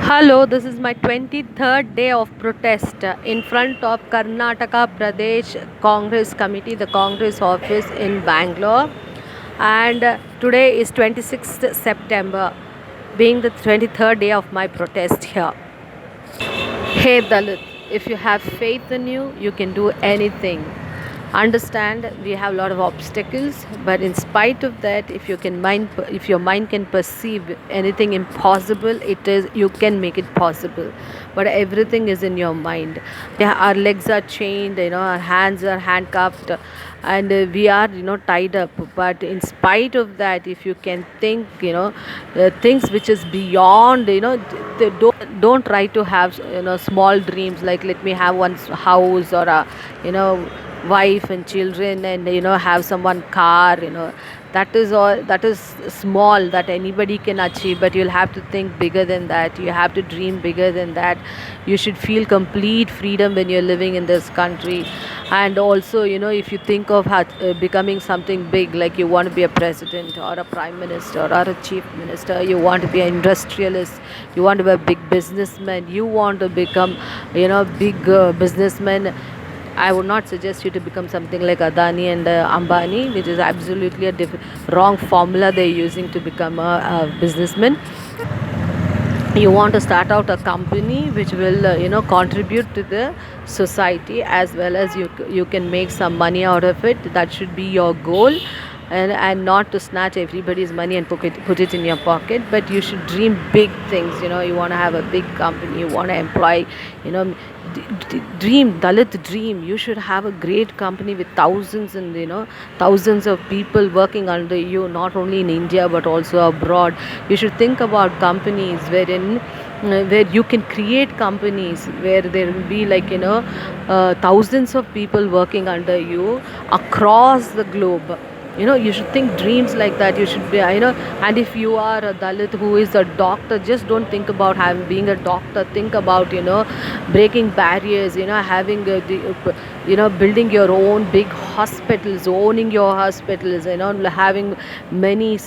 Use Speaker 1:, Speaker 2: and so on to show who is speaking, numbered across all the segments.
Speaker 1: Hello, this is my 23rd day of protest in front of Karnataka Pradesh Congress Committee, the Congress office in Bangalore. And today is 26th September, being the 23rd day of my protest here. Hey Dalit, if you have faith in you, you can do anything. Understand we have a lot of obstacles, but in spite of that, if your mind can perceive anything impossible, it is you can make it possible. But everything is in your mind. Yeah, our legs are chained, our hands are handcuffed, and we are tied up. But in spite of that, if you can think, things which is beyond, don't try to have small dreams like let me have one house or a you know wife and children and have someone car. That is all, that is small, that anybody can achieve, but you'll have to think bigger than that. You have to dream bigger than that. You should feel complete freedom when you're living in this country. And also, if you think of becoming something big, like you want to be a president or a prime minister or a chief minister, you want to be an industrialist, you want to be a big businessman, you want to become big businessman. I would not suggest you to become something like Adani and Ambani, which is absolutely a wrong formula they're using to become a businessman. You want to start out a company which will contribute to the society, as well as you can make some money out of it. That should be your goal, and not to snatch everybody's money and put it in your pocket, but you should dream big things. You want to have a big company, you want to employ, you know dream, Dalit, dream. You should have a great company with thousands and thousands of people working under you, not only in India but also abroad. You should think about companies where you can create companies where there will be like thousands of people working under you across the globe. You should think dreams like that. You should be, and if you are a Dalit who is a doctor, just don't think about having being a doctor. Think about breaking barriers, having building your own big hospitals, owning your hospitals, having many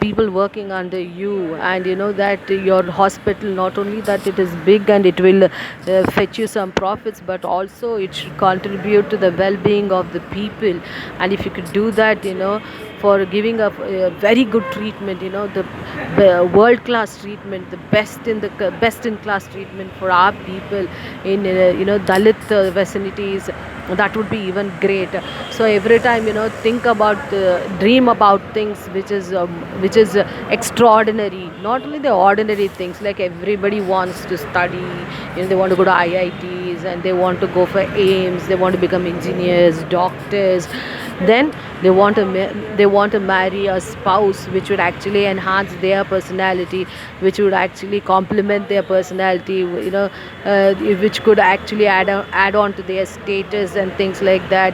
Speaker 1: people working under you. And that your hospital, not only that it is big and it will fetch you some profits, but also it should contribute to the well-being of the people. And if you could do that, for giving a very good treatment, the world class treatment, the best in class treatment for our people in Dalit vicinities, that would be even great. So every time, think about, dream about things which is extraordinary, not only the ordinary things. Like everybody wants to study, they want to go to IITs, and they want to go for aims, they want to become engineers, doctors. Then they want to marry a spouse which would actually enhance their personality, which would actually complement their personality, which could actually add on to their status and things like that.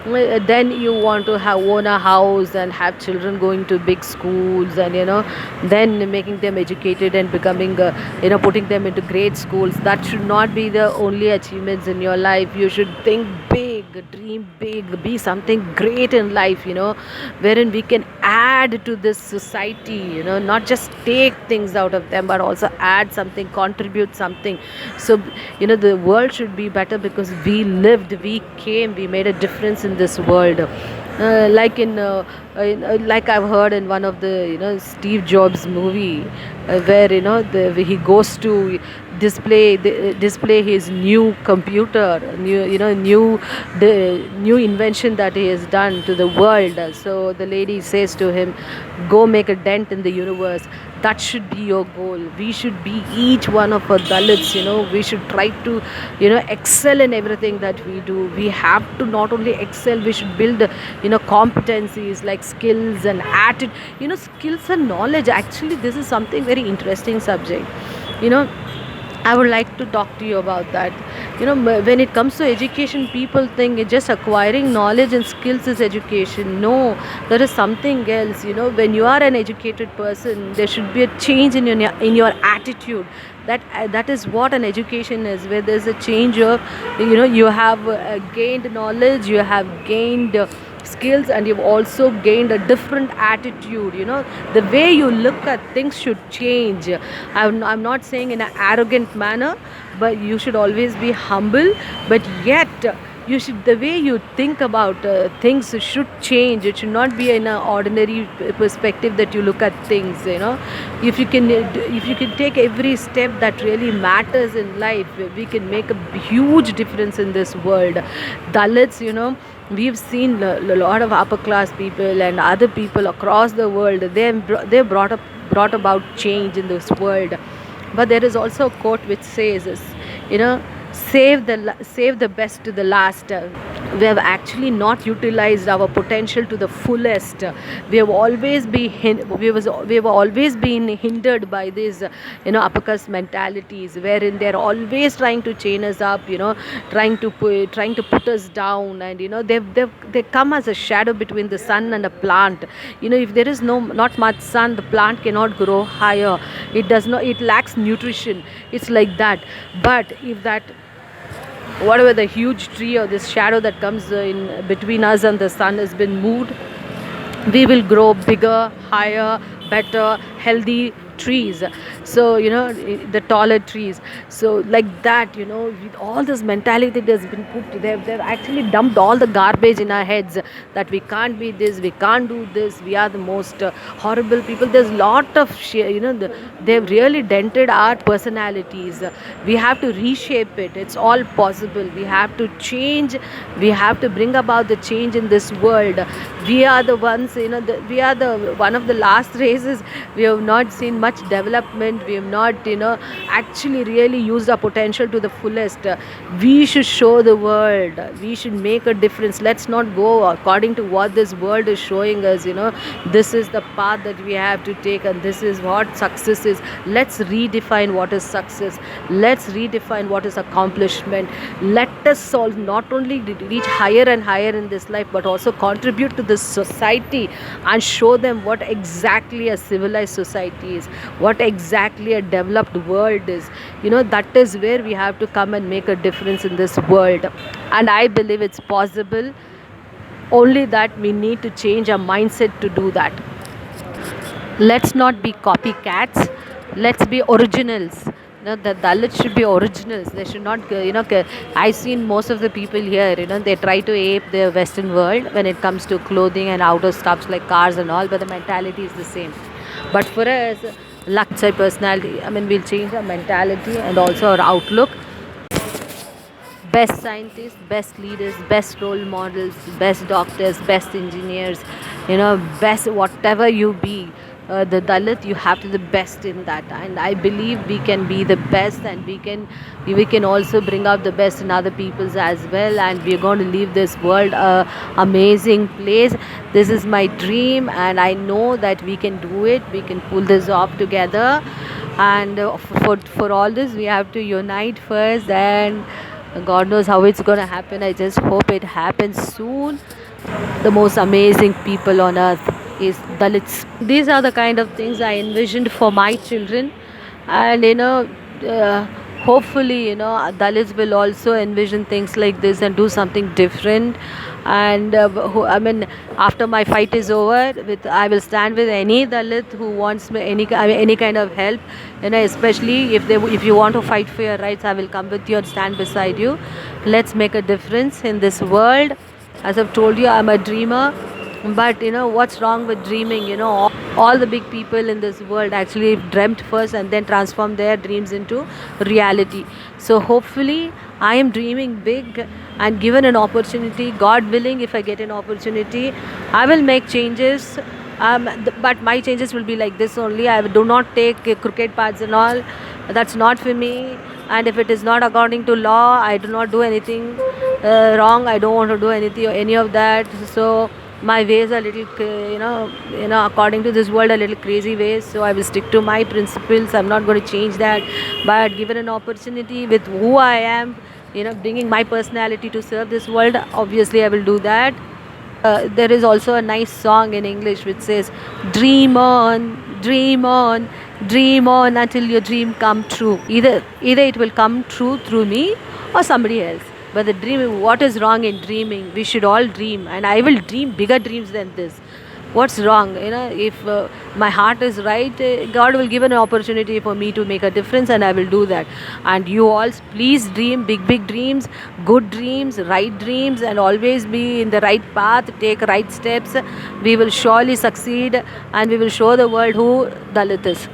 Speaker 1: Then you want to own a house and have children going to big schools, and then making them educated and becoming putting them into great schools. That should not be the only achievements in your life. You should think big, dream big, be something great in life, wherein we can add to this society, not just take things out of them, but also add something, contribute something. So the world should be better because we lived, we came, we made a difference in this world. Like I've heard in one of the Steve Jobs movie, where he goes to display his new computer, new invention that he has done to the world. So the lady says to him, go make a dent in the universe. That should be your goal. We should be, each one of our Dalits, we should try to excel in everything that we do. We have to not only excel, we should build competencies like skills and attitude, skills and knowledge. Actually, this is something very interesting subject. I would like to talk to you about that. When it comes to education, people think it's just acquiring knowledge and skills is education. No, there is something else. When you are an educated person, there should be a change in your attitude. That is what an education is, where there's a change of, you have gained knowledge, you have gained skills, and you've also gained a different attitude. The way you look at things should change. I'm not saying in an arrogant manner, but you should always be humble, but yet you should, the way you think about things should change. It should not be in an ordinary perspective that you look at things. If you can take every step that really matters in life, we can make a huge difference in this world. Dalits, we've seen a lot of upper class people and other people across the world. They brought about change in this world. But there is also a quote which says, you know, save the best to the last. We have actually not utilized our potential to the fullest. We have always been hindered by these upper caste mentalities, wherein they're always trying to chain us up, trying to put us down. And they come as a shadow between the sun and a plant. If there is not much sun, the plant cannot grow higher. It lacks nutrition. It's like that. But if that, whatever the huge tree or this shadow that comes in between us and the sun has been moved, we will grow bigger, higher, better, healthy trees. So the taller trees. So like that, with all this mentality that has been put, they've actually dumped all the garbage in our heads, that we can't be this, we can't do this, we are the most horrible people. There's lot of they've really dented our personalities. We have to reshape it. It's all possible. We have to change. We have to bring about the change in this world. We are the ones, we are the one of the last races. We have not seen much development. We have not actually really used our potential to the fullest. We should show the world. We should make a difference. Let's not go according to what this world is showing us. This is the path that we have to take, and this is what success is. Let's redefine what is success. Let's redefine what is accomplishment. Let us all not only reach higher and higher in this life, but also contribute to this society and show them what exactly a civilized society is, what exactly a developed world is. That is where we have to come and make a difference in this world. And I believe it's possible. Only that we need to change our mindset to do that. Let's not be copycats. Let's be originals. The Dalits should be originals. They should not, I've seen most of the people here, they try to ape the Western world when it comes to clothing and outer stuffs like cars and all, but the mentality is the same. But for us, Lakshya personality, we'll change our mentality and also our outlook. Best scientists, best leaders, best role models, best doctors, best engineers, best whatever you be. The Dalit, you have to be the best in that, and I believe we can be the best, and we can also bring out the best in other people's as well, and we're going to leave this world a amazing place. This is my dream, and I know that we can do it. We can pull this off together, and for all this we have to unite first, and God knows how it's going to happen. I just hope it happens soon. The most amazing people on earth is Dalits. These are the kind of things I envisioned for my children, and hopefully Dalits will also envision things like this and do something different. And after my fight is over, I will stand with any Dalit who wants me any kind of help. Especially if you want to fight for your rights, I will come with you and stand beside you. Let's make a difference in this world. As I've told you, I'm a dreamer. But what's wrong with dreaming? All the big people in this world actually dreamt first and then transformed their dreams into reality. So hopefully I am dreaming big, and given an opportunity, God willing, if I get an opportunity, I will make changes. But my changes will be like this only. I do not take crooked paths and all. That's not for me. And if it is not according to law, I do not do anything wrong. I don't want to do any of that. So my ways are little, according to this world, a little crazy ways. So I will stick to my principles. I'm not going to change that. But given an opportunity with who I am, bringing my personality to serve this world, obviously I will do that. There is also a nice song in English which says, "Dream on, dream on, dream on until your dream come true." Either it will come true through me or somebody else. But the dream, what is wrong in dreaming? We should all dream, and I will dream bigger dreams than this. What's wrong? If my heart is right, God will give an opportunity for me to make a difference, and I will do that. And you all, please dream big, big dreams, good dreams, right dreams, and always be in the right path, take right steps. We will surely succeed, and we will show the world who Dalit is.